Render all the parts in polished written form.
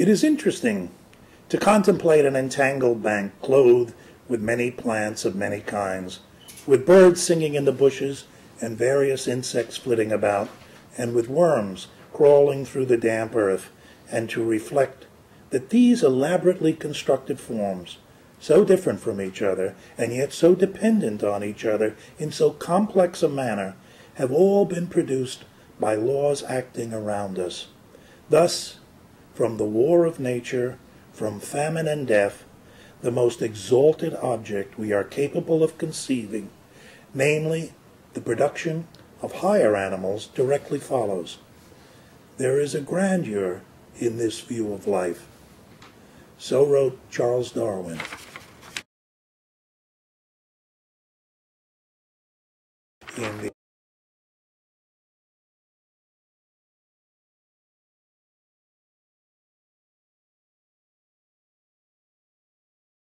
It is interesting to contemplate an entangled bank clothed with many plants of many kinds, with birds singing in the bushes and various insects flitting about, and with worms crawling through the damp earth, and to reflect that these elaborately constructed forms, so different from each other, and yet so dependent on each other in so complex a manner, have all been produced by laws acting around us. Thus, from the war of nature, from famine and death, the most exalted object we are capable of conceiving, namely, the production of higher animals, directly follows. There is a grandeur in this view of life. So wrote Charles Darwin. In the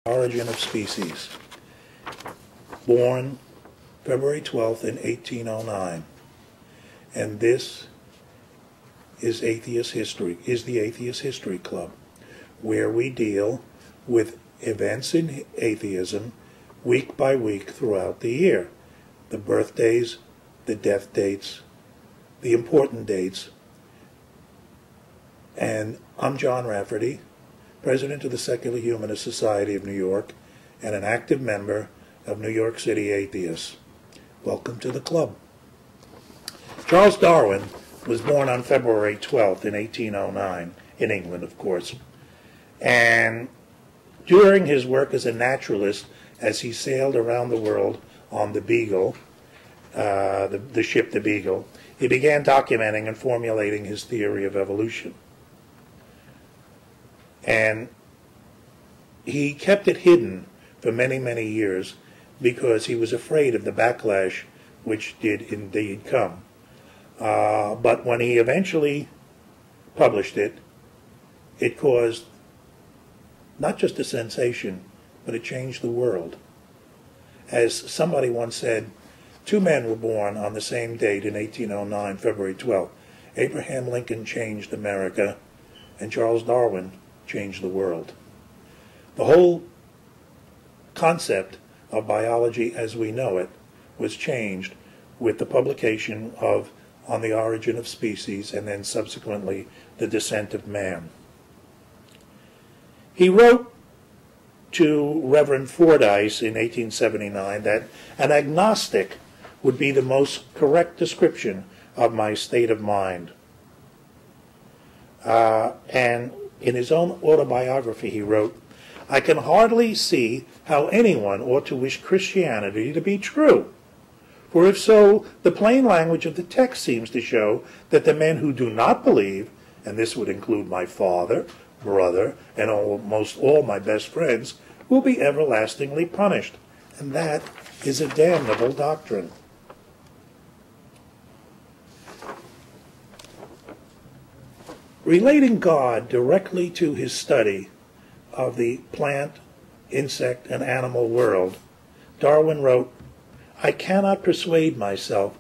Origin of Species, born February 12th in 1809. And this is the Atheist History Club, where we deal with events in atheism week by week throughout the year. The birthdays, the death dates, the important dates. And I'm John Rafferty, President of the Secular Humanist Society of New York, and an active member of New York City Atheists. Welcome to the club. Charles Darwin was born on February 12th in 1809, in England, of course. And during his work as a naturalist, as he sailed around the world on the Beagle, the ship the Beagle, he began documenting and formulating his theory of evolution. And he kept it hidden for many, many years because he was afraid of the backlash which did indeed come. But when he eventually published it, it caused not just a sensation, but it changed the world. As somebody once said, two men were born on the same date in 1809, February 12th. Abraham Lincoln changed America, and Charles Darwin changed the world. The whole concept of biology as we know it was changed with the publication of On the Origin of Species, and then subsequently The Descent of Man. He wrote to Reverend Fordyce in 1879 that an agnostic would be the most correct description of my state of mind. And in his own autobiography he wrote, "I can hardly see how anyone ought to wish Christianity to be true. For if so, the plain language of the text seems to show that the men who do not believe, and this would include my father, brother, and almost all my best friends, will be everlastingly punished. And that is a damnable doctrine." Relating God directly to his study of the plant, insect, and animal world, Darwin wrote, "I cannot persuade myself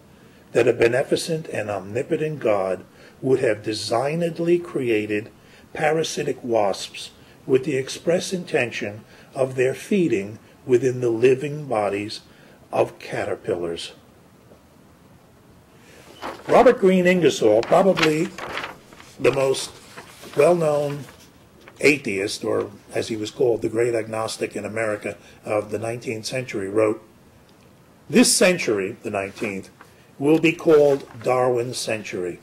that a beneficent and omnipotent God would have designedly created parasitic wasps with the express intention of their feeding within the living bodies of caterpillars." Robert Green Ingersoll, probably the most well-known atheist, or as he was called, the great agnostic in America of the 19th century, wrote, "This century, the 19th, will be called Darwin's century.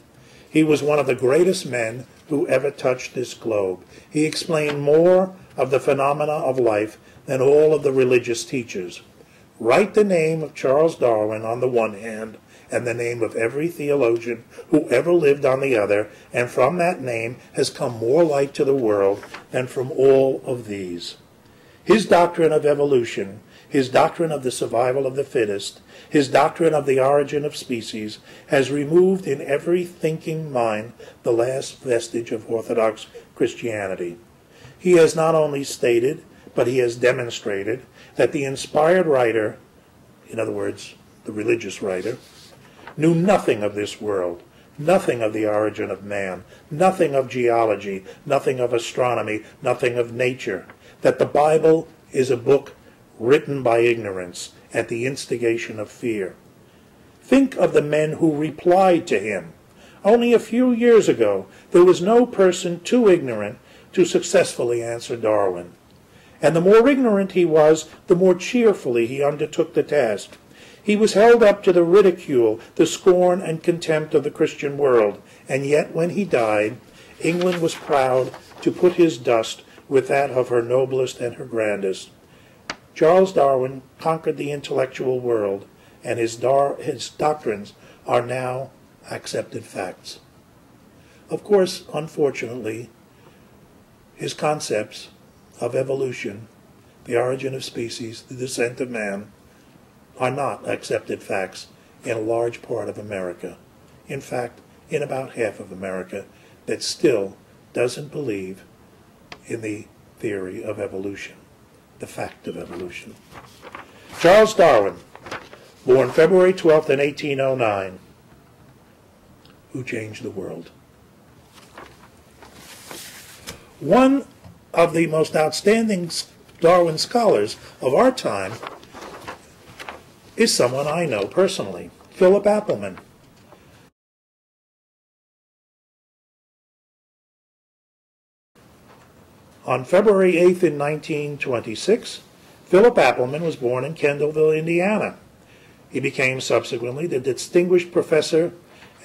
He was one of the greatest men who ever touched this globe. He explained more of the phenomena of life than all of the religious teachers. Write the name of Charles Darwin on the one hand, and the name of every theologian who ever lived on the other, and from that name has come more light to the world than from all of these. His doctrine of evolution, his doctrine of the survival of the fittest, his doctrine of the origin of species, has removed in every thinking mind the last vestige of Orthodox Christianity. He has not only stated, but he has demonstrated that the inspired writer, in other words, the religious writer, knew nothing of this world, nothing of the origin of man, nothing of geology, nothing of astronomy, nothing of nature, that the Bible is a book written by ignorance at the instigation of fear. Think of the men who replied to him. Only a few years ago, there was no person too ignorant to successfully answer Darwin. And the more ignorant he was, the more cheerfully he undertook the task. He was held up to the ridicule, the scorn and contempt of the Christian world, and yet when he died, England was proud to put his dust with that of her noblest and her grandest. Charles Darwin conquered the intellectual world, and his doctrines are now accepted facts. Of course, unfortunately, his concepts of evolution, the origin of species, the descent of man, are not accepted facts in a large part of America. In fact, in about half of America that still doesn't believe in the theory of evolution, the fact of evolution. Charles Darwin, born February 12th in 1809, who changed the world. One of the most outstanding Darwin scholars of our time is someone I know personally, Philip Appleman. On February 8th in 1926, Philip Appleman was born in Kendallville, Indiana. He became subsequently the distinguished professor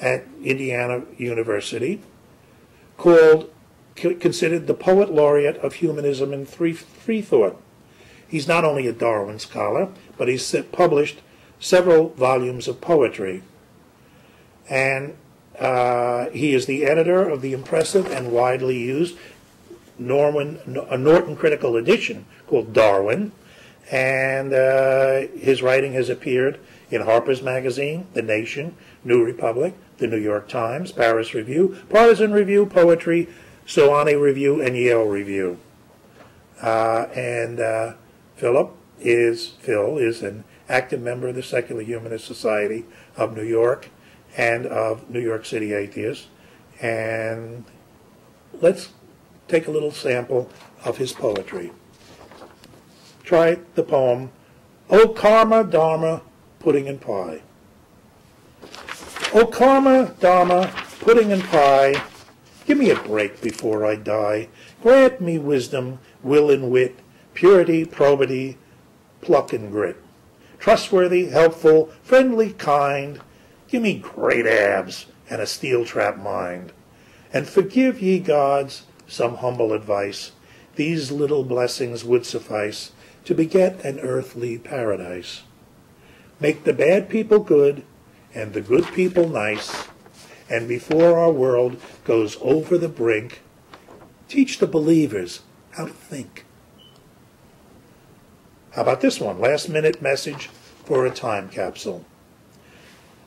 at Indiana University, considered the poet laureate of humanism and free thought. He's not only a Darwin scholar, but he's published several volumes of poetry. And he is the editor of the impressive and widely used Norton Critical Edition called Darwin. And his writing has appeared in Harper's Magazine, The Nation, New Republic, The New York Times, Paris Review, Partisan Review, Poetry, Sewanee Review, and Yale Review. Phil is an active member of the Secular Humanist Society of New York and of New York City Atheists. And let's take a little sample of his poetry. Try the poem, O Karma, Dharma, Pudding and Pie. O Karma, Dharma, Pudding and Pie, give me a break before I die. Grant me wisdom, will and wit, purity, probity, pluck and grit. Trustworthy, helpful, friendly, kind. Give me great abs and a steel-trap mind. And forgive ye gods some humble advice. These little blessings would suffice to beget an earthly paradise. Make the bad people good and the good people nice. And before our world goes over the brink, teach the believers how to think. How about this one? Last-minute message for a time capsule.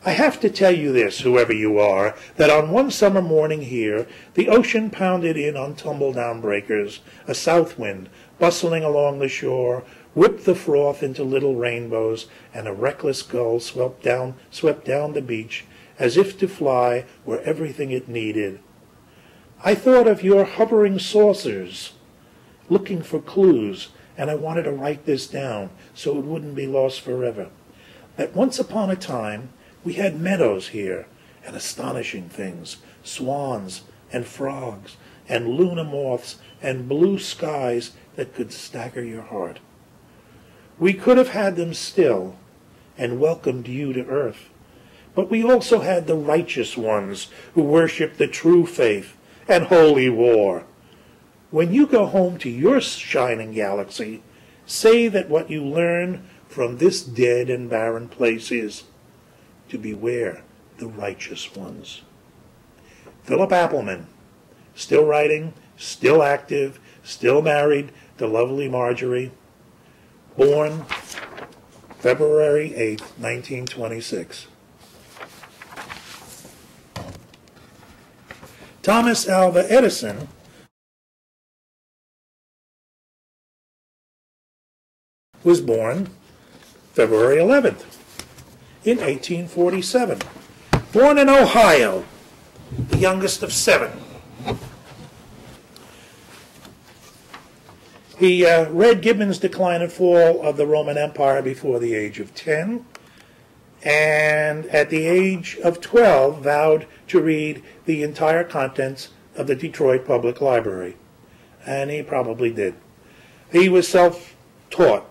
I have to tell you this, whoever you are, that on one summer morning here, the ocean pounded in on tumble-down breakers, a south wind, bustling along the shore, whipped the froth into little rainbows, and a reckless gull swept down the beach, as if to fly where everything it needed. I thought of your hovering saucers, looking for clues, and I wanted to write this down so it wouldn't be lost forever. That once upon a time, we had meadows here, and astonishing things, swans and frogs and luna moths and blue skies that could stagger your heart. We could have had them still and welcomed you to earth, but we also had the righteous ones who worship the true faith and holy war. When you go home to your shining galaxy, say that what you learn from this dead and barren place is to beware the righteous ones. Philip Appleman, still writing, still active, still married to lovely Marjorie, born February 8, 1926. Thomas Alva Edison was born February 11th in 1847. Born in Ohio, the youngest of 7. He read Gibbon's Decline and Fall of the Roman Empire before the age of 10, and at the age of 12 vowed to read the entire contents of the Detroit Public Library, and he probably did. He was self-taught.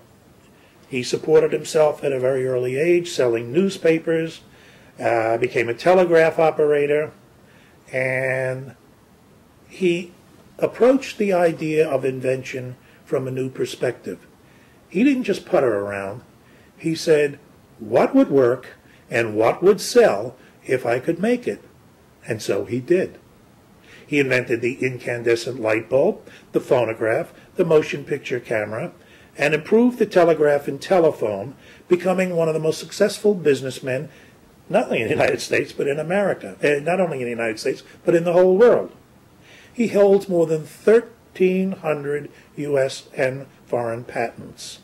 He supported himself at a very early age, selling newspapers, became a telegraph operator, and he approached the idea of invention from a new perspective. He didn't just putter around. He said, what would work and what would sell if I could make it? And so he did. He invented the incandescent light bulb, the phonograph, the motion picture camera, and improved the telegraph and telephone, becoming one of the most successful businessmen, not only in the United States, but in America. Not only in the United States, but in the whole world. He holds more than 1,300 U.S. and foreign patents.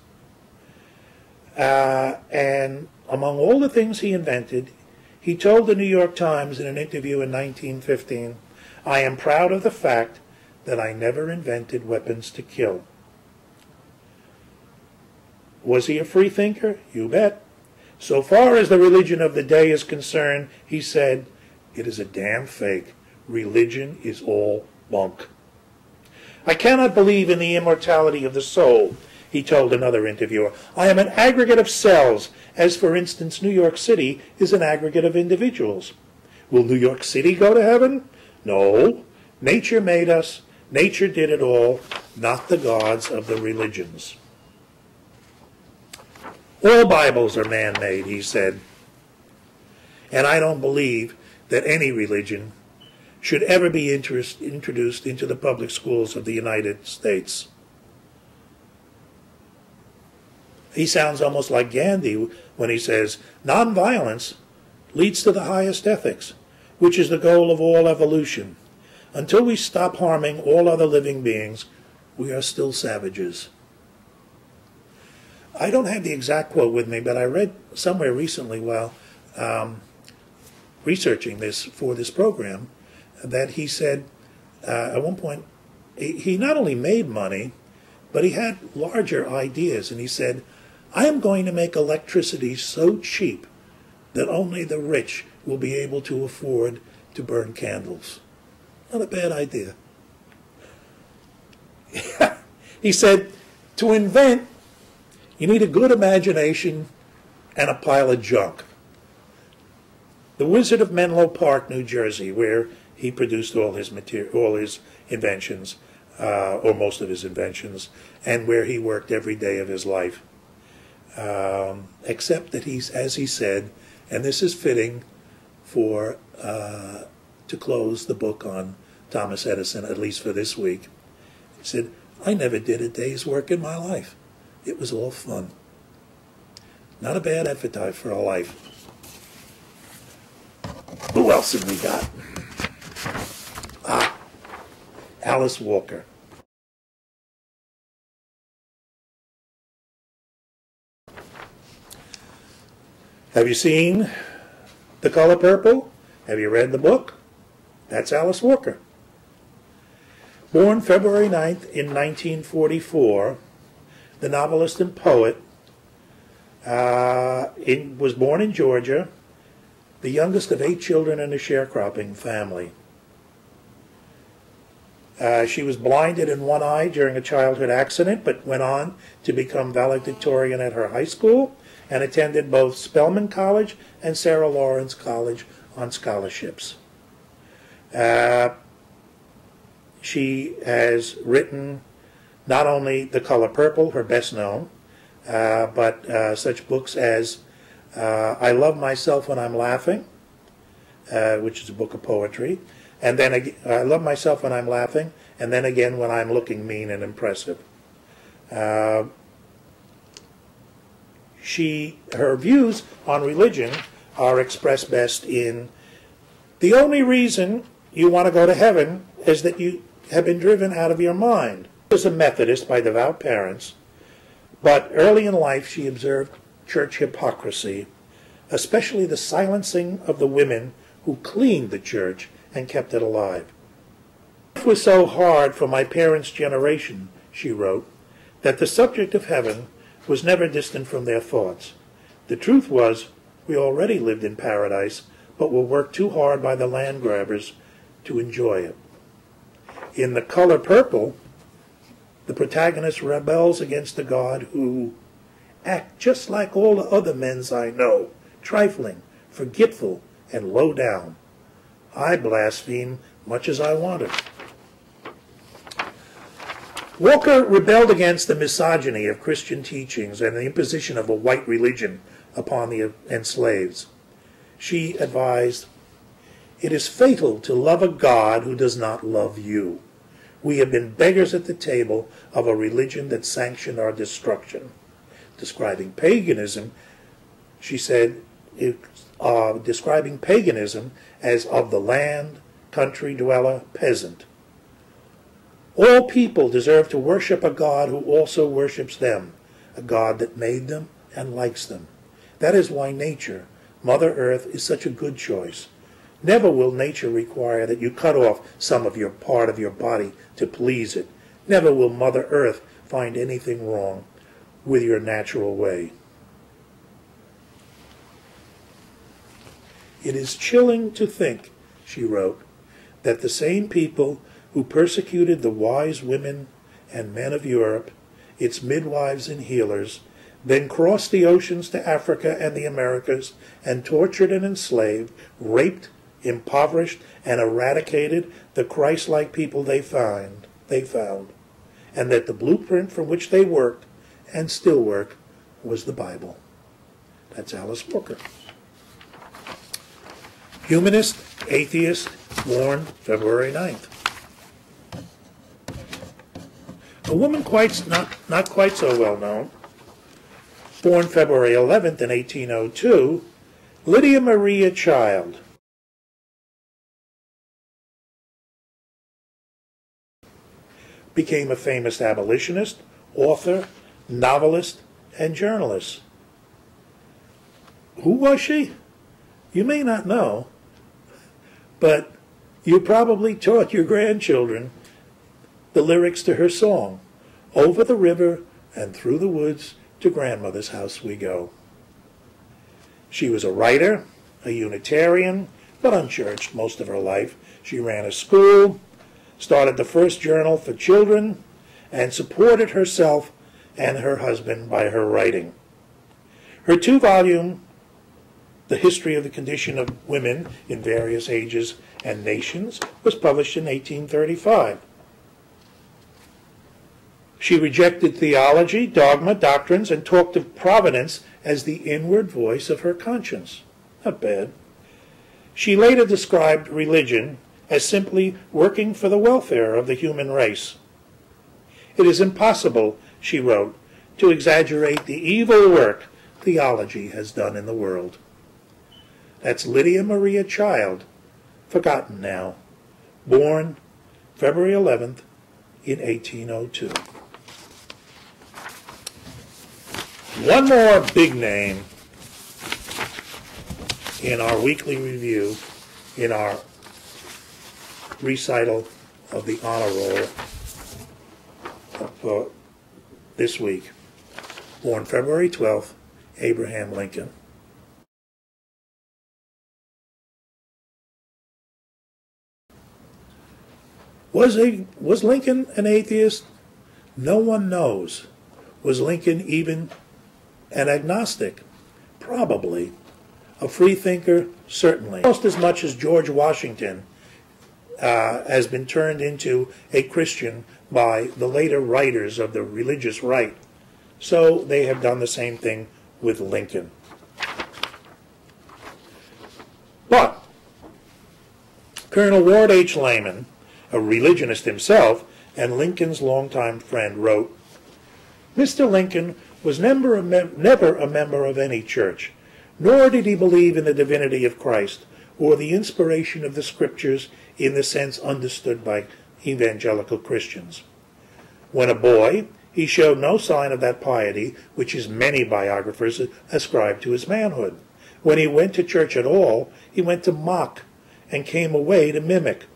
And among all the things he invented, he told the New York Times in an interview in 1915, "I am proud of the fact that I never invented weapons to kill." Was he a free thinker? You bet. So far as the religion of the day is concerned, he said, it is a damn fake. Religion is all bunk. I cannot believe in the immortality of the soul, he told another interviewer. I am an aggregate of cells, as for instance New York City is an aggregate of individuals. Will New York City go to heaven? No. Nature made us. Nature did it all, not the gods of the religions. All Bibles are man-made, he said. And I don't believe that any religion should ever be introduced into the public schools of the United States. He sounds almost like Gandhi when he says, nonviolence leads to the highest ethics, which is the goal of all evolution. Until we stop harming all other living beings, we are still savages. I don't have the exact quote with me, but I read somewhere recently while researching this for this program that he said at one point he not only made money, but he had larger ideas. And he said, I am going to make electricity so cheap that only the rich will be able to afford to burn candles. Not a bad idea. He said, to invent, you need a good imagination and a pile of junk. The Wizard of Menlo Park, New Jersey, where he produced all his inventions, or most of his inventions, and where he worked every day of his life. Except that he's, as he said, and this is fitting for to close the book on Thomas Edison, at least for this week. He said, I never did a day's work in my life. It was all fun. Not a bad epitaph for a life. Who else have we got? Alice Walker. Have you seen The Color Purple? Have you read the book? That's Alice Walker. Born February 9th in 1944, the novelist and poet was born in Georgia, the youngest of 8 children in a sharecropping family. She was blinded in one eye during a childhood accident, but went on to become valedictorian at her high school and attended both Spelman College and Sarah Lawrence College on scholarships. She has written not only The Color Purple, her best known, but such books as I Love Myself When I'm Laughing, which is a book of poetry, and then I Love Myself When I'm Laughing, and then again When I'm Looking Mean and Impressive. Her views on religion are expressed best in, the only reason you want to go to heaven is that you have been driven out of your mind. She was a Methodist by devout parents, but early in life she observed church hypocrisy, especially the silencing of the women who cleaned the church and kept it alive. Life was so hard for my parents' generation, she wrote, that the subject of heaven was never distant from their thoughts. The truth was, we already lived in paradise, but were worked too hard by the land grabbers to enjoy it. In The Color Purple, the protagonist rebels against a God who act just like all the other men's I know, trifling, forgetful, and low down. I blaspheme much as I wanted. Walker rebelled against the misogyny of Christian teachings and the imposition of a white religion upon the enslaved. She advised, "It is fatal to love a God who does not love you. We have been beggars at the table of a religion that sanctioned our destruction." Describing paganism, she said, describing paganism as of the land, country dweller, peasant. All people deserve to worship a God who also worships them, a God that made them and likes them. That is why nature, Mother Earth, is such a good choice. Never will nature require that you cut off some of your part of your body to please it. Never will Mother Earth find anything wrong with your natural way. It is chilling to think, she wrote, that the same people who persecuted the wise women and men of Europe, its midwives and healers, then crossed the oceans to Africa and the Americas and tortured and enslaved, raped, impoverished, and eradicated the Christ-like people they found, and that the blueprint from which they worked and still work was the Bible. That's Alice Walker. Humanist, atheist, born February 9th. A woman not quite so well known, born February 11th in 1802, Lydia Maria Child. Became a famous abolitionist, author, novelist, and journalist. Who was she? You may not know, but you probably taught your grandchildren the lyrics to her song, "Over the river and through the woods, to grandmother's house we go." She was a writer, a Unitarian, but unchurched most of her life. She ran a school, started the first journal for children, and supported herself and her husband by her writing. Her 2-volume, The History of the Condition of Women in Various Ages and Nations, was published in 1835. She rejected theology, dogma, doctrines, and talked of providence as the inward voice of her conscience. Not bad. She later described religion as simply working for the welfare of the human race. "It is impossible," she wrote, "to exaggerate the evil work theology has done in the world." That's Lydia Maria Child, forgotten now, born February 11th in 1802. One more big name in our weekly review, in our recital of the honor roll for this week. Born February 12th, Abraham Lincoln. Was Lincoln an atheist? No one knows. Was Lincoln even an agnostic? Probably. A free thinker? Certainly. Almost as much as George Washington has been turned into a Christian by the later writers of the religious right. So they have done the same thing with Lincoln. But Colonel Ward H. Layman, a religionist himself and Lincoln's longtime friend, wrote, "Mr. Lincoln was never a member of any church, nor did he believe in the divinity of Christ or the inspiration of the Scriptures in the sense understood by evangelical Christians. When a boy, he showed no sign of that piety which his many biographers ascribe to his manhood. When he went to church at all, he went to mock and came away to mimic.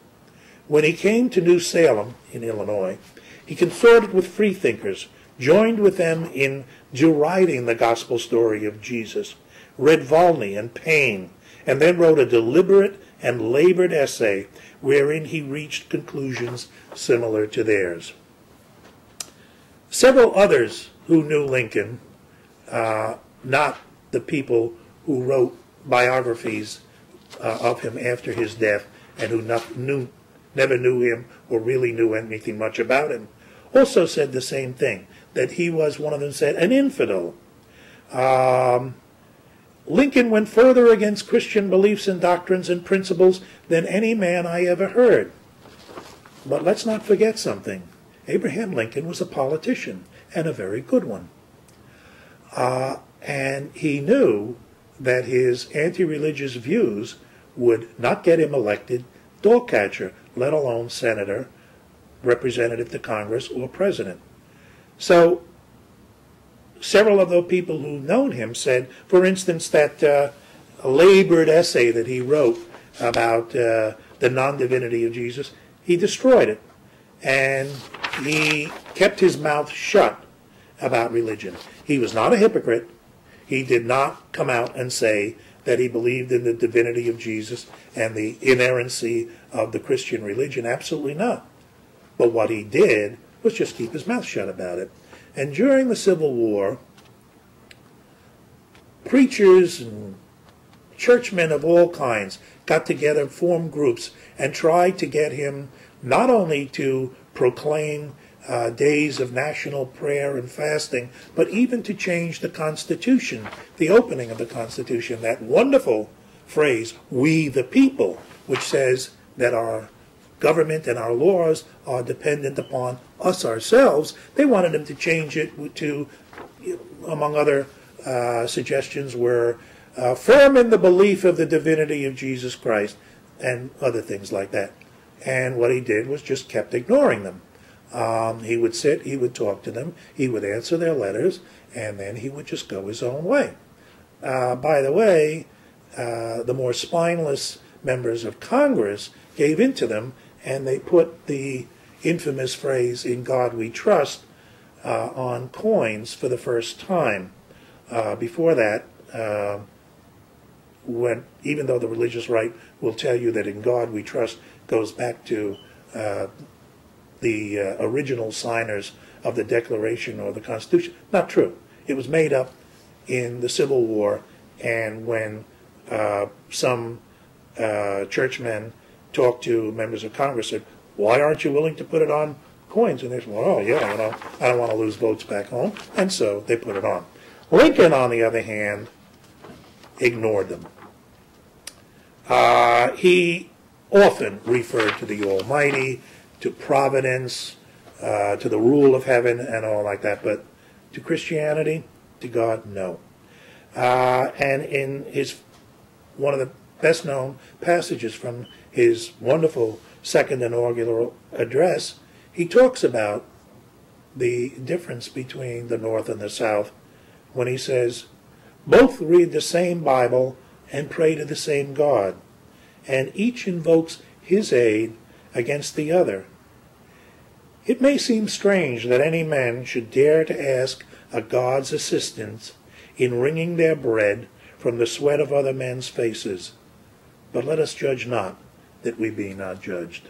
When he came to New Salem, in Illinois, he consorted with freethinkers, joined with them in deriding the gospel story of Jesus, read Volney and Paine, and then wrote a deliberate and labored essay wherein he reached conclusions similar to theirs. Several others who knew Lincoln, not the people who wrote biographies of him after his death and who never knew him or really knew anything much about him, also said the same thing, that he was, one of them said, an infidel. Lincoln went further against Christian beliefs and doctrines and principles than any man I ever heard. But let's not forget something. Abraham Lincoln was a politician, and a very good one. And he knew that his anti-religious views would not get him elected dog catcher, let alone senator, representative to Congress, or president. So several of the people who've known him said, for instance, that labored essay that he wrote about the non-divinity of Jesus, he destroyed it. And he kept his mouth shut about religion. He was not a hypocrite. He did not come out and say that he believed in the divinity of Jesus and the inerrancy of the Christian religion. Absolutely not. But what he did was just keep his mouth shut about it. And during the Civil War, preachers and churchmen of all kinds got together, formed groups, and tried to get him not only to proclaim days of national prayer and fasting, but even to change the Constitution, the opening of the Constitution, that wonderful phrase, "we the people," which says that our government and our laws are dependent upon us ourselves. They wanted him to change it to, among other suggestions, were firm in the belief of the divinity of Jesus Christ and other things like that. And what he did was just kept ignoring them. He would sit, he would talk to them, he would answer their letters, and then he would just go his own way. By the way, the more spineless members of Congress gave in to them, and they put the infamous phrase, "In God we trust," on coins for the first time. Before that, even though the religious right will tell you that "In God we trust" goes back to the original signers of the Declaration or the Constitution, not true. It was made up in the Civil War, and when some churchmen talked to members of Congress, said, "Why aren't you willing to put it on coins?" And they said, "Well, oh yeah, I don't want to lose votes back home," and so they put it on. Lincoln, on the other hand, ignored them. He often referred to the Almighty, to Providence, to the rule of heaven, and all like that, but to Christianity, to God, no. And in one of the best-known passages from his wonderful second inaugural address, he talks about the difference between the North and the South when he says, "Both read the same Bible and pray to the same God, and each invokes his aid against the other. It may seem strange that any men should dare to ask a God's assistance in wringing their bread from the sweat of other men's faces, but let us judge not, that we be not judged."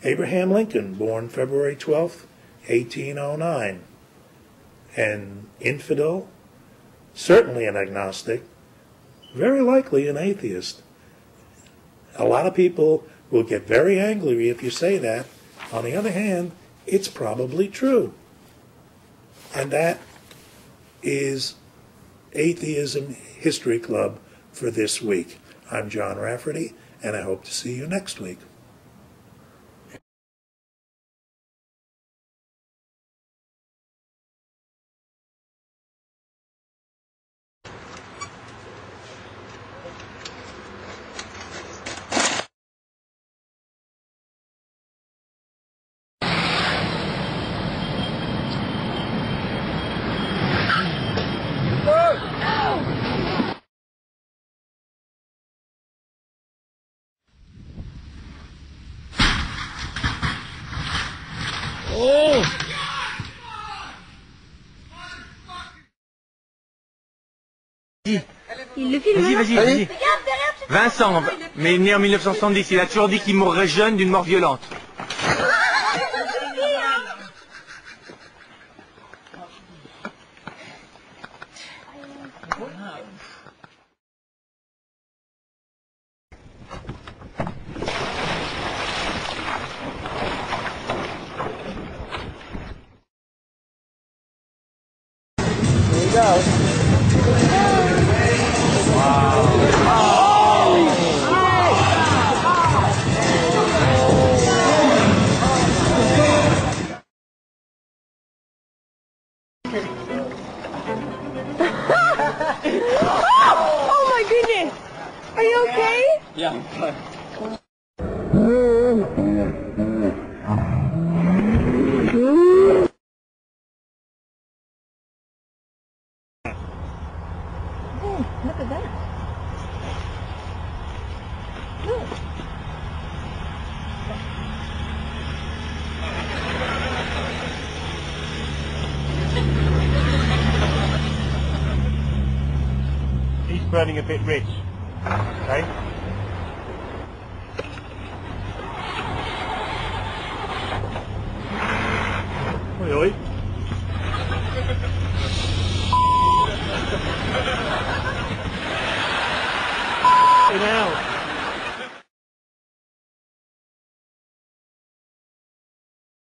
Abraham Lincoln, born February 12th, 1809, an infidel, certainly an agnostic, very likely an atheist. A lot of people will get very angry if you say that. On the other hand, it's probably true. And that is Atheism History Club for this week. I'm John Rafferty, and I hope to see you next week. Il le filme. Vas-y. Vincent, mais né en 1970, il a toujours dit qu'il mourrait jeune d'une mort violente. Oh my goodness! Are you okay? Yeah, I'm fine. Look at that. Look. He's burning a bit rich. Okay? Oi, oi.